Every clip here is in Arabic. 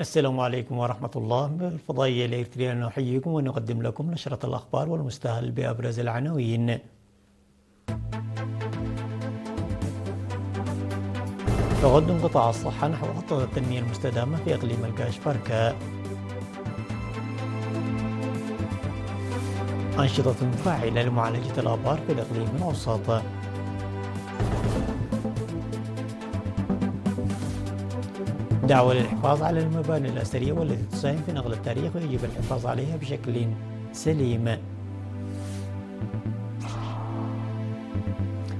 السلام عليكم ورحمة الله. من الفضائية الإريترية نحييكم ونقدم لكم نشرة الأخبار والمستهل بأبرز العناوين. تقدم قطاع الصحة نحو خطة التنمية المستدامة في إقليم الكاشبركة. أنشطة فاعلة لمعالجة الآبار في الإقليم الأوسط. دعوة للحفاظ على المباني الأثرية والتي تساهم في نقل التاريخ ويجب الحفاظ عليها بشكل سليم.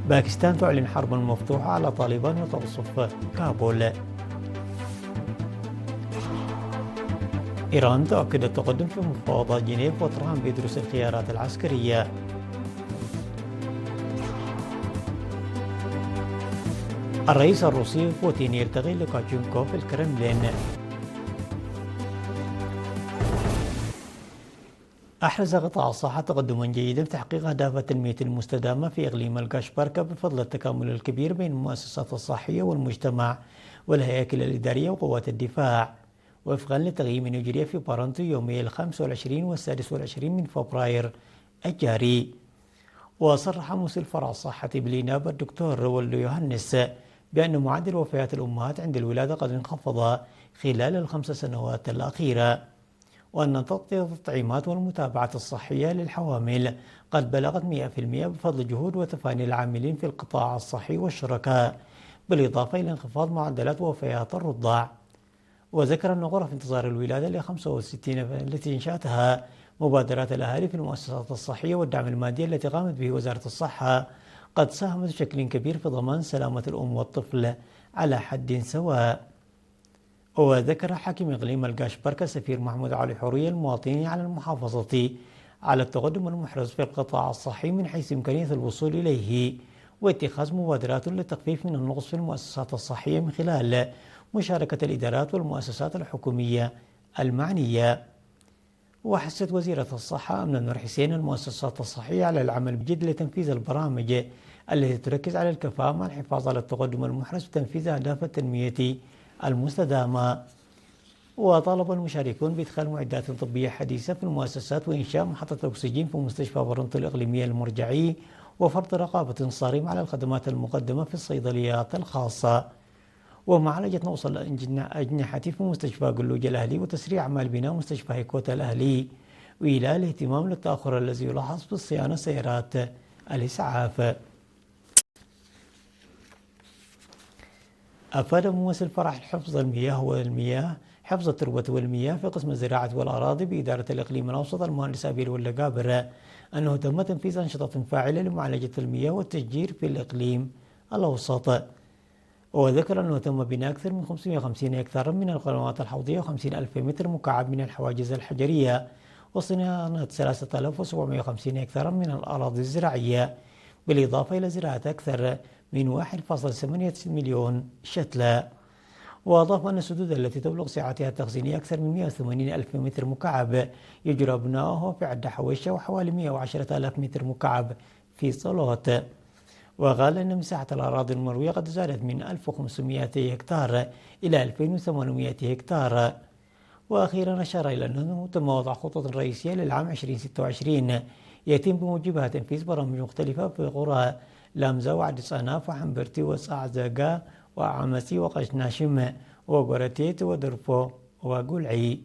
باكستان تعلن حربا مفتوحة على طالبان وتقصف كابول. إيران تؤكد التقدم في مفاوضات جنيف وترامب يدرس الخيارات العسكرية. الرئيس الروسي بوتين يلتقي لوكاشينكو في الكرملين. أحرز قطاع الصحة تقدما جيدا في تحقيق أهداف التنمية المستدامة في إقليم الكاشبركة بفضل التكامل الكبير بين المؤسسات الصحية والمجتمع والهياكل الإدارية وقوات الدفاع، وفقا لتقييم يجري في بارنتو يومي 25 و26 من فبراير الجاري. وصرح مسؤول فرع الصحة بالإنابة الدكتور رولدو يوهانس بأن معدل وفيات الأمهات عند الولادة قد انخفض خلال ال5 سنوات الأخيرة، وأن تغطية التطعيمات والمتابعة الصحية للحوامل قد بلغت 100% بفضل جهود وتفاني العاملين في القطاع الصحي والشركاء، بالإضافة إلى انخفاض معدلات وفيات الرضع. وذكر أن غرف انتظار الولادة ل65 التي إنشأتها مبادرات الأهالي في المؤسسات الصحية والدعم المادي التي قامت به وزارة الصحة قد ساهمت بشكل كبير في ضمان سلامة الأم والطفل على حد سواء. وذكر حاكم إقليم الكاشبركة السفير محمود علي حورية المواطنين على المحافظة على التقدم المحرز في القطاع الصحي من حيث إمكانية الوصول إليه واتخاذ مبادرات للتخفيف من النقص في المؤسسات الصحية من خلال مشاركة الإدارات والمؤسسات الحكومية المعنية. وحثت وزيرة الصحة أمنة نور حسين المؤسسات الصحية على العمل بجد لتنفيذ البرامج التي تركز على الكفاءة مع الحفاظ على التقدم المحرز في تنفيذ أهداف التنمية المستدامة. وطالب المشاركون بإدخال معدات طبية حديثة في المؤسسات وإنشاء محطة أكسجين في مستشفى برنطو الإقليمية المرجعي وفرض رقابة صارمة على الخدمات المقدمة في الصيدليات الخاصة. ومعالجة نقص الأجنحة في مستشفى قلوج الأهلي وتسريع أعمال بناء مستشفى هيكوتا الأهلي، وإلى الاهتمام للتأخر الذي يلاحظ في الصيانة سيارات الإسعاف. أفاد ممثل فرع حفظ حفظ التربة والمياه في قسم الزراعة والأراضي بإدارة الإقليم الأوسط المهندس أبيل واللقابر أنه تم تنفيذ أنشطة فاعلة لمعالجة المياه والتشجير في الإقليم الأوسط. وذكر أنه تم بناء أكثر من 550 هكتارا من القنوات الحوضية و50 ألف متر مكعب من الحواجز الحجرية وصيانة 3750 هكتارا من الأراضي الزراعية، بالإضافة إلى زراعة أكثر من 1.8 مليون شتلة. وأضاف أن السدود التي تبلغ سعتها التخزينية أكثر من 180 ألف متر مكعب يجرى بناؤه في عدة حويشة وحوالي 110 ألاف متر مكعب في صلوت. وقال أن مساحة الأراضي المروية قد زادت من 1500 هكتار إلى 2800 هكتار. وأخيرا أشار إلى أنه تم وضع خطط رئيسية للعام 2026 يتم بموجبها تنفيذ برامج مختلفة في قرى لامزا وعدس أناف وحنبرتي وصعزاقا وعمسي وقشناشم وقرتيت ودرفو وقلعي.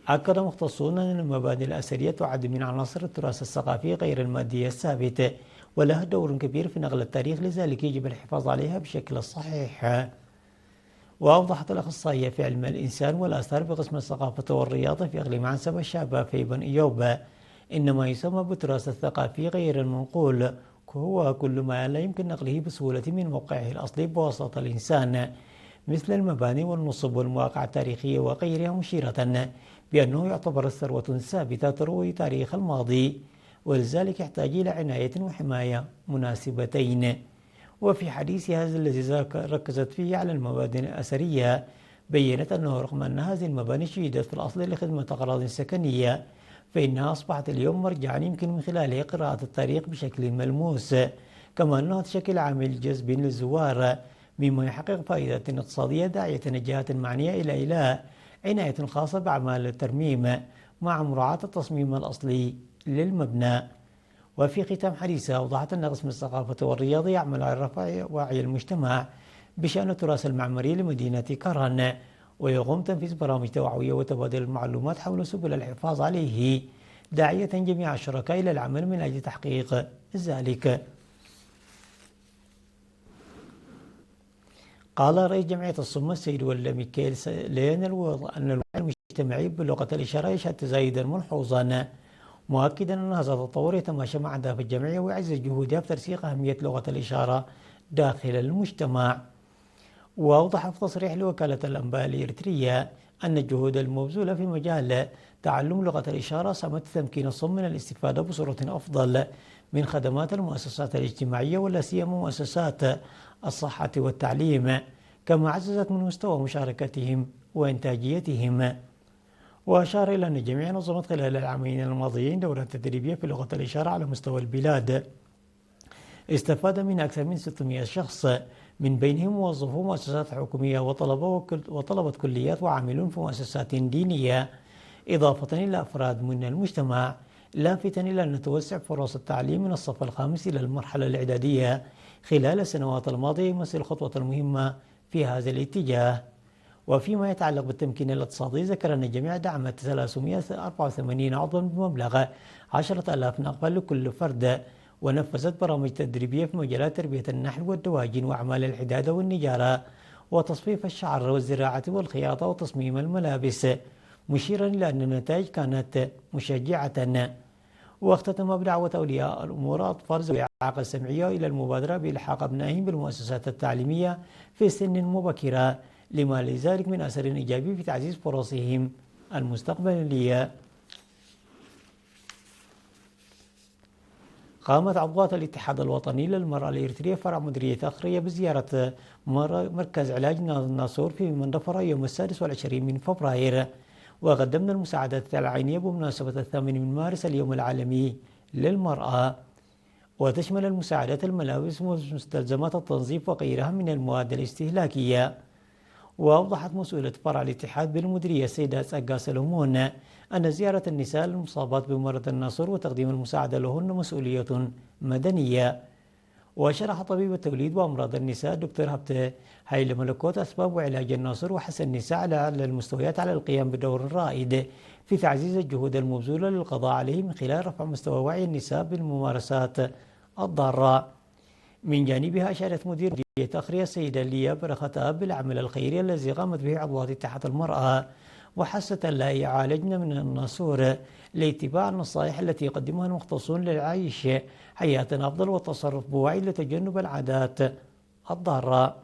أكد مختصون أن المباني الأثرية تعد من عناصر التراث الثقافي غير المادي الثابت ولها دور كبير في نقل التاريخ، لذلك يجب الحفاظ عليها بشكل صحيح. وأوضحت الأخصائية في علم الإنسان والآثار بقسم الثقافة والرياضة في إقليم عنسبة الشابة فيبن إيوب إن ما يسمى بالتراث الثقافي غير المنقول هو كل ما لا يمكن نقله بسهولة من موقعه الأصلي بواسطة الإنسان، مثل المباني والنصب والمواقع التاريخية وغيرها، مشيرة بأنه يعتبر ثروة ثابتة تروي تاريخ الماضي، ولذلك يحتاج إلى عناية وحماية مناسبتين. وفي حديثها الذي ركزت فيه على المباني الأثرية بيّنت أنه رغم أن هذه المباني شيدت في الأصل لخدمة أغراض سكنية، فإنها أصبحت اليوم مرجعا يمكن من خلاله قراءة التاريخ بشكل ملموس، كما أنها تشكل عامل جذب للزوار مما يحقق فائدة اقتصادية داعية الجهات المعنية إلى إله عناية خاصة بأعمال الترميم مع مراعاة التصميم الأصلي للمبنى. وفي ختام حديثها أوضحت أن قسم الثقافة والرياضة يعمل على رفع وعي المجتمع بشأن التراث المعماري لمدينة كران، ويقوم تنفيذ برامج توعوية وتبادل المعلومات حول سبل الحفاظ عليه، داعية جميع الشركاء إلى العمل من أجل تحقيق ذلك. قال رئيس جمعية الصمة السيد ولد ميكيل لين أن الوعي المجتمعي بلغة الإشارة يشهد تزايدا ملحوظا، مؤكدا أن هذا التطور يتماشى مع أهداف الجمعية ويعزز جهودها في ترسيخ أهمية لغة الإشارة داخل المجتمع. وأوضح في تصريح لوكالة الأنباء الإريترية أن الجهود المبذولة في مجال تعلم لغة الإشارة ساهمت في تمكين الصم من الاستفادة بصورة أفضل من خدمات المؤسسات الاجتماعية ولا سيما مؤسسات الصحة والتعليم، كما عززت من مستوى مشاركتهم وإنتاجيتهم. وأشار إلى أن الجميع نظمت خلال العامين الماضيين دورة تدريبية في لغة الإشارة على مستوى البلاد استفاد منها أكثر من 600 شخص، من بينهم موظفو مؤسسات حكومية وطلبة كليات وعاملون في مؤسسات دينية، إضافة إلى أفراد من المجتمع، لافتا إلى أن نتوسع فرص التعليم من الصف الخامس إلى المرحلة الإعدادية خلال السنوات الماضية يمثل خطوة مهمة في هذا الاتجاه. وفيما يتعلق بالتمكين الاقتصادي ذكر أن الجميع دعمت 384 عضوا بمبلغ 10,000 نقبة لكل فرد، ونفذت برامج تدريبية في مجالات تربية النحل والدواجن وأعمال الحدادة والنجارة وتصفيف الشعر والزراعة والخياطة وتصميم الملابس، مشيرا إلى أن النتائج كانت مشجعة. واختتم بدعوة أولياء الأمور أطفال ذوي الإعاقة السمعية إلى المبادرة بإلحاق أبنائهم بالمؤسسات التعليمية في سن مبكرة، لما لذلك من أثر إيجابي في تعزيز فرصهم المستقبلية. قامت عضوات الاتحاد الوطني للمرأة الإريترية فرع مديرية أخرية بزيارة مركز علاج الناصور في مندفرة يوم 26 من فبراير، وقدمنا المساعدات العينية بمناسبة 8 من مارس اليوم العالمي للمرأة، وتشمل المساعدات الملابس ومستلزمات التنظيف وغيرها من المواد الاستهلاكية. وأوضحت مسؤولة فرع الاتحاد بالمديرية السيدة سقا سلمون أن زيارة النساء المصابات بمرض الناصور وتقديم المساعدة لهن مسؤولية مدنية. وشرح طبيب التوليد وأمراض النساء دكتور هبت هايل ملكوت أسباب وعلاج الناصور وحث النساء على المستويات على القيام بدور رائد في تعزيز الجهود المبذولة للقضاء عليه من خلال رفع مستوى وعي النساء بالممارسات الضارة. من جانبها أشارت مديرية أخرية السيدة ليا برخة أب بالعمل الخيري الذي قامت به عضوات اتحاد المرأة، وحست لا يعالجن من الناصور لاتباع النصائح التي يقدمها المختصون للعيش حياة أفضل والتصرف بوعي لتجنب العادات الضارة.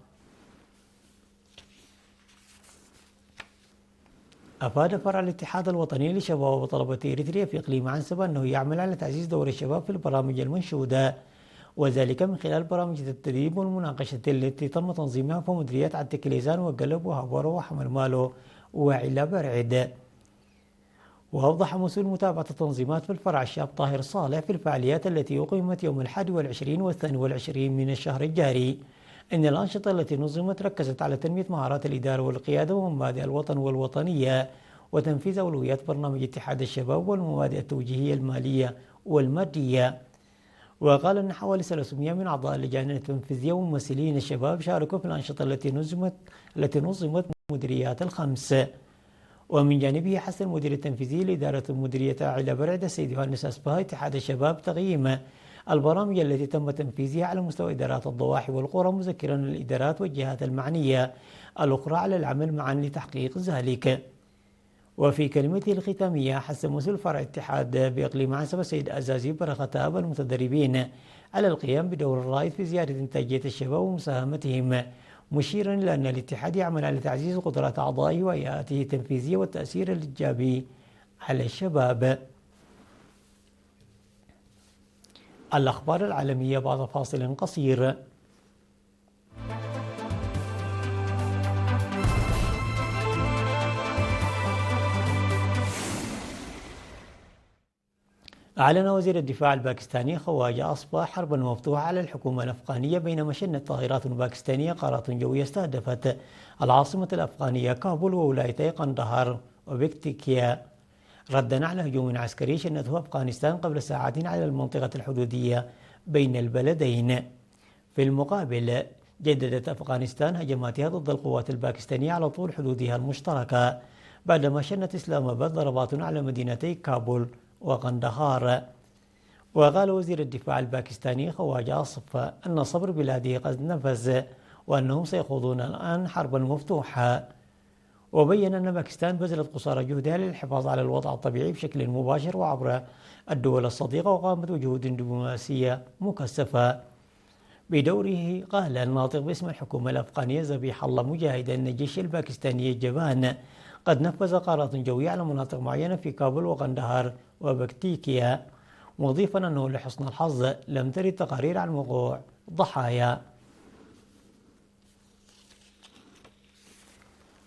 أفاد فرع الاتحاد الوطني للشباب وطلبة إريتريا في إقليم عنسبة أنه يعمل على تعزيز دور الشباب في البرامج المنشودة، وذلك من خلال برامج التدريب والمناقشة التي تم تنظيمها في مديريات عتكليزان وقلب وهبورو وحمل مالو وعلا برعد. وأوضح مسؤول متابعة التنظيمات في الفرع الشاب طاهر صالح في الفعاليات التي أقيمت يوم 21 و22 من الشهر الجاري أن الأنشطة التي نظمت ركزت على تنمية مهارات الإدارة والقيادة ومبادئ الوطن والوطنية وتنفيذ أولويات برنامج اتحاد الشباب والمبادئ التوجيهية المالية والمادية. وقال أن حوالي 300 من أعضاء اللجان التنفيذية وممثلين الشباب شاركوا في الأنشطة التي نظمت مديريات الخمس. ومن جانبه حث المدير التنفيذي لإدارة المديرية علا برعد السيد يوهانس أسبها اتحاد الشباب تقييم البرامج التي تم تنفيذها على مستوى إدارات الضواحي والقرى، مذكرا الإدارات والجهات المعنية الأخرى على العمل معا لتحقيق ذلك. وفي كلمته الختامية حث مسؤول فرع الاتحاد بإقليم عنسبة السيد أزازي برخة أب المتدربين على القيام بدور رائد في زيادة إنتاجية الشباب ومساهمتهم، مشيرا إلى أن الاتحاد يعمل على تعزيز قدرات أعضائه وهيئاته التنفيذية والتأثير الإيجابي على الشباب. الأخبار العالمية بعد فاصل قصير. أعلن وزير الدفاع الباكستاني خواجة أصبح حربا مفتوحة على الحكومة الأفغانية بينما شنت طائرات باكستانية قارات جوية استهدفت العاصمة الأفغانية كابول وولايتي قندهار وبكتيكيا ردا على هجوم عسكري شنته أفغانستان قبل ساعات على المنطقة الحدودية بين البلدين. في المقابل جددت أفغانستان هجماتها ضد القوات الباكستانية على طول حدودها المشتركة بعدما شنت إسلام آباد ضربات على مدينتي كابول وقندهار. وقال وزير الدفاع الباكستاني خواجة أصف أن صبر بلاده قد نفذ وأنهم سيخوضون الآن حربا مفتوحة. وبين أن باكستان بذلت قصارى جهدها للحفاظ على الوضع الطبيعي بشكل مباشر وعبر الدول الصديقة وقامت بجهود دبلوماسية مكثفة. بدوره قال الناطق باسم الحكومة الأفغانية ذبيح الله مجاهد أن الجيش الباكستاني الجبان قد نفذ قارات جوية على مناطق معينة في كابول وقندهار وبكتيكيا، مضيفا أنه لحسن الحظ لم ترد تقارير عن وقوع ضحايا.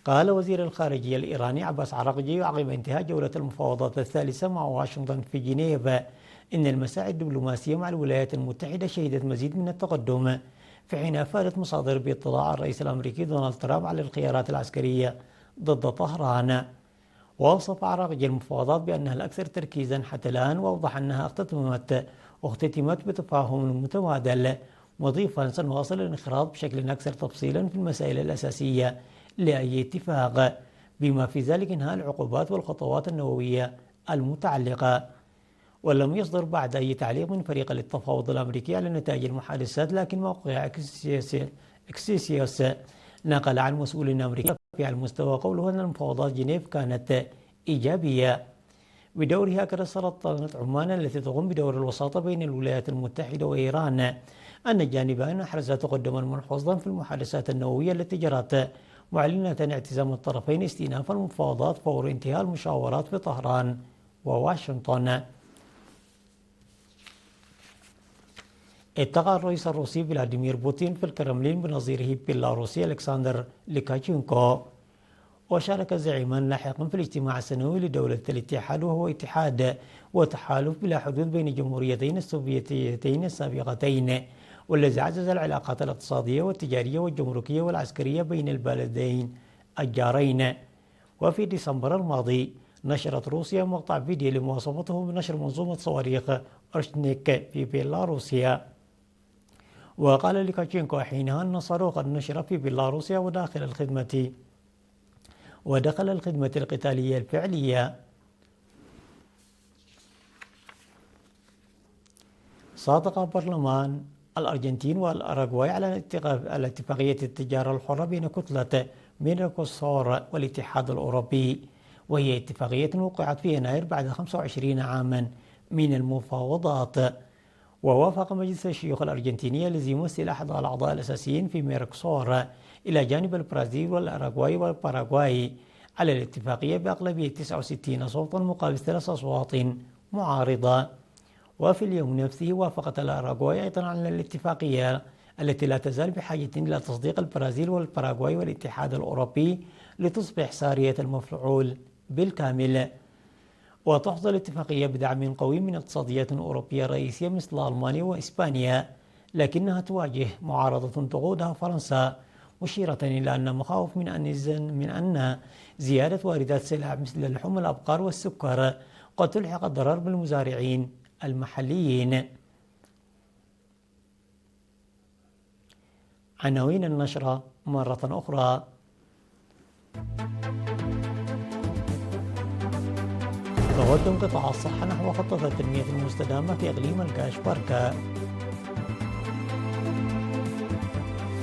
قال وزير الخارجية الإيراني عباس عراقجي عقب انتهاء جولة المفاوضات الثالثة مع واشنطن في جنيف إن المساعي الدبلوماسية مع الولايات المتحدة شهدت مزيد من التقدم، في حين أفادت مصادر باطلاع الرئيس الأمريكي دونالد ترامب على الخيارات العسكرية ضد طهران. ووصف عراقجي المفاوضات بأنها الأكثر تركيزا حتى الآن، وأوضح أنها اختتمت بتفاهم متبادل، مضيفا سنواصل الانخراط بشكل أكثر تفصيلا في المسائل الأساسية لأي اتفاق بما في ذلك إنهاء العقوبات والخطوات النووية المتعلقة. ولم يصدر بعد أي تعليق من فريق التفاوض الأمريكي على نتائج المحادثات، لكن موقع إكسيسيوس نقل عن مسؤول أمريكي في المستوى قوله أن المفاوضات جنيف كانت إيجابية. بدورها أكد سلطنة عمان التي تقوم بدور الوساطة بين الولايات المتحدة وإيران أن الجانبان أحرزا تقدما ملحوظا في المحادثات النووية التي جرت، معلنة اعتزام الطرفين استئناف المفاوضات فور انتهاء المشاورات في طهران وواشنطن. التقى الرئيس الروسي فلاديمير بوتين في الكرملين بنظيره بيلاروسي ألكسندر لوكاشينكو. وشارك الزعيمان لاحقا في الاجتماع السنوي لدولة الاتحاد، وهو اتحاد وتحالف بلا حدود بين الجمهوريتين السوفيتيتين السابقتين، والذي عزز العلاقات الاقتصادية والتجارية والجمركية والعسكرية بين البلدين الجارين. وفي ديسمبر الماضي نشرت روسيا مقطع فيديو لمواصفته بنشر منظومة صواريخ أورشنيك في بيلاروسيا. وقال لوكاشينكو حينها أن الصاروخ قد نشر في بيلاروسيا ودخل الخدمة القتالية الفعلية. صادق برلمان الأرجنتين والأراغواي على اتفاقية التجارة الحرة بين كتلة ميركوسور والاتحاد الأوروبي، وهي اتفاقية وقعت في يناير بعد 25 عاما من المفاوضات. ووافق مجلس الشيوخ الأرجنتيني الذي يمثل أحد الأعضاء الأساسيين في ميركوسور إلى جانب البرازيل والأراغواي والباراغواي على الاتفاقية بأغلبية 69 صوتا مقابل 3 أصوات معارضة. وفي اليوم نفسه وافقت الأراغواي أيضا على الاتفاقية التي لا تزال بحاجة إلى تصديق البرازيل والباراغواي والاتحاد الأوروبي لتصبح سارية المفعول بالكامل. وتحظى الاتفاقية بدعم قوي من اقتصاديات أوروبية رئيسية مثل ألمانيا وإسبانيا، لكنها تواجه معارضة تقودها فرنسا، مشيرة إلى أن مخاوف من أن زيادة واردات سلع مثل اللحوم الأبقار والسكر قد تلحق الضرر بالمزارعين المحليين. عناوين النشرة مرة أخرى: تقدم قطاع الصحة نحو خطة التنمية المستدامة في إقليم الكاشبركة.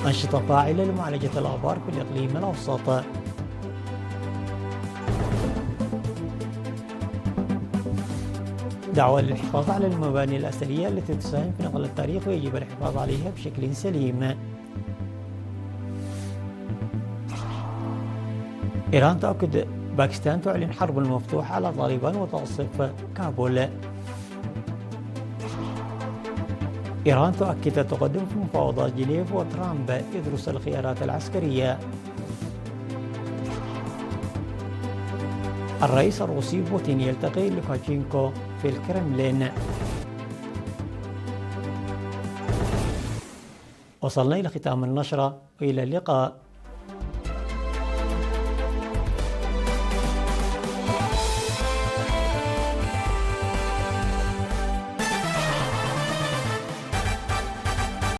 أنشطة فاعلة لمعالجة الآبار في الإقليم الأوسط. دعوة للحفاظ على المباني الأثرية التي تساهم في نقل التاريخ ويجب الحفاظ عليها بشكل سليم. إيران تؤكد باكستان تعلن حرب مفتوحة على طالبان وتصف كابول. إيران تؤكد التقدم في مفاوضات جنيف، وترامب يدرس الخيارات العسكرية. الرئيس الروسي بوتين يلتقي لوكاشينكو في الكرملين. وصلنا إلى ختام النشرة وإلى اللقاء.